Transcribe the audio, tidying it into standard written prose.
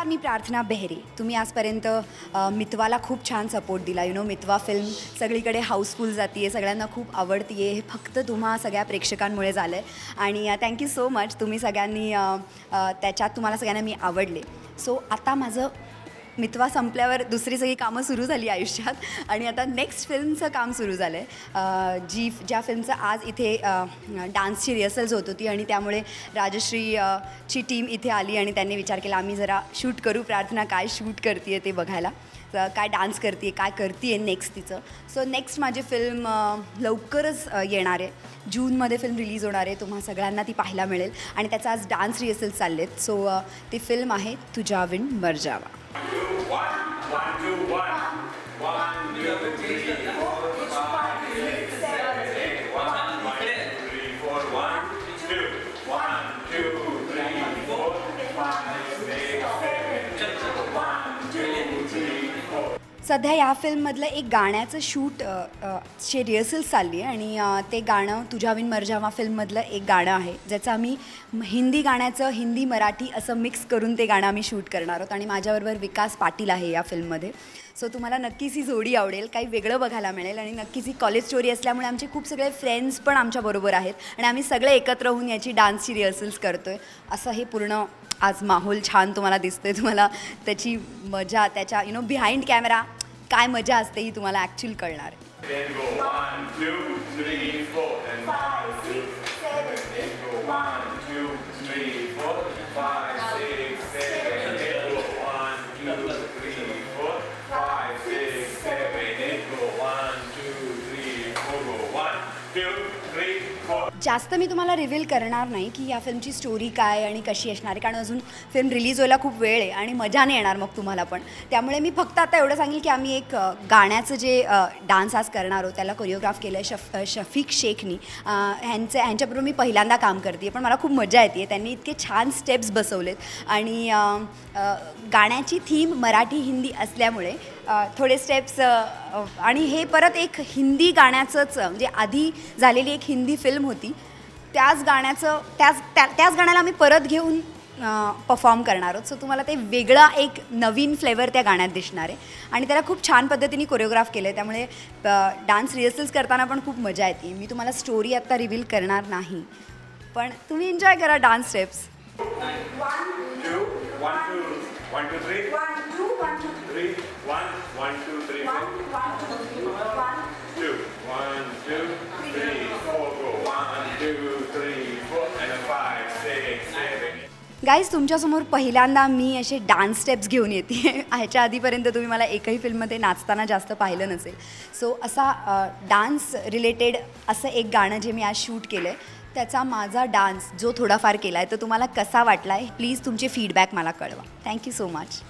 मी प्रार्थना बेहरे. तुम्ही आजपर्यंत मितवाला खूप छान सपोर्ट दिला. मितवा फिल्म सगळीकडे हाऊसफुल जाती आहे, सगळ्यांना खूप आवडती आहे. हे फक्त तुम्हा सगळ्या प्रेक्षकांमुळे झालं आहे आणि थँक्यू सो मच. तुम्ही सगळ्यांनी त्याच्यात तुम्हाला सगळ्यांना मी आवडले. सो आता माझं मितवा संपल्यावर दुसरी सगळी कामं सुरू झाली आयुष्यात आणि आता नेक्स्ट फिल्मचं काम सुरू झालं आहे. ज्या फिल्मचं आज इथे डान्सची रिहर्सल्स होत होती आणि त्यामुळे राजश्रीची टीम इथे आली आणि त्यांनी विचार केला आम्ही जरा शूट करू. प्रार्थना काय शूट करते आहे ते बघायला, काय डान्स करते आहे, काय करते आहे नेक्स्ट तिचं. सो नेक्स्ट माझी फिल्म लवकरच येणार आहे. जूनमध्ये फिल्म रिलीज होणार आहे. तुम्हा सगळ्यांना ती पाहायला मिळेल आणि त्याचा आज डान्स रिहर्सल्स चालले आहेत. सो ती फिल्म आहे तुझ्याविण मर्जावा. सध्या या फिल्ममधलं एक गाण्याचं शूट चे रिहर्सल्स चालली आहे आणि ते गाणं तुझ्याविण मर्जावा फिल्ममधलं एक गाणं आहे ज्याचं आम्ही हिंदी गाण्याचं हिंदी मराठी असं मिक्स करून ते गाणं आम्ही शूट करणार आहोत आणि माझ्याबरोबर विकास पाटील आहे या फिल्ममध्ये. सो तुम्हाला नक्कीच ही जोडी आवडेल, काही वेगळं बघायला मिळेल आणि नक्कीच ही कॉलेज स्टोरी असल्यामुळे आमचे खूप सगळे फ्रेंड्स पण आमच्याबरोबर आहेत आणि आम्ही सगळे एकत्र होऊन याची डान्सची रिहर्सल्स करतो आहे. असं हे पूर्ण आज माहोल छान तुम्हाला दिसतोय. तुम्हाला त्याची मजा, त्याच्या बिहाइंड कॅमेरा काय मजा असते ही तुम्हाला ॲक्च्युअल कळणार आहे. जास्त मी तुम्हाला रिव्हील करणार नाही की या फिल्मची स्टोरी काय आणि कशी असणार आहे, कारण अजून फिल्म रिलीज व्हायला खूप वेळ आहे आणि मजा नाही येणार मग तुम्हाला पण. त्यामुळे मी फक्त आता एवढं सांगेल की आम्ही एक गाण्याचं जे डान्स आज करणार आहोत त्याला कोरिओग्राफ केलं आहे शफीक शेखनी. ह्यांच्याबरोबर मी पहिल्यांदा काम करते पण मला खूप मजा येते. त्यांनी इतके छान स्टेप्स बसवलेत आणि गाण्याची थीम मराठी हिंदी असल्यामुळे थोडे स्टेप्स आणि हे परत एक हिंदी गाण्याचंच म्हणजे आधी झालेली एक हिंदी फिल्म होती त्याच गाण्याला आम्ही परत घेऊन परफॉर्म करणार आहोत. सो तुम्हाला ते वेगळा एक नवीन फ्लेवर त्या गाण्यात दिसणार आहे आणि त्याला खूप छान पद्धतीने कोरिओग्राफ केलं आहे. त्यामुळे डान्स रिहर्सल्स करताना पण खूप मजा येते. मी तुम्हाला स्टोरी आत्ता रिव्हील करणार नाही पण तुम्ही एन्जॉय करा dance steps. 1 2 3 1 2 1 2 3 1 1 2 3 1 2 1 2 3 4 go 1 2 3 4 and 5 6 7. Guys तुमच्यासमोर पहिल्यांदा मी असे डान्स स्टेप्स घेऊन येते. ह्याच्या आधीपर्यंत तुम्ही मला एकही फिल्ममध्ये नाचताना जास्त पाहिलं नसेल. सो असा डान्स रिलेटेड असं एक गाणं जे मी आज शूट केलं आहे त्याचा माझा डान्स जो थोडाफार केला आहे तो तुम्हाला कसा वाटला आहे प्लीज तुमचे फीडबॅक मला कळवा. Thank you so much.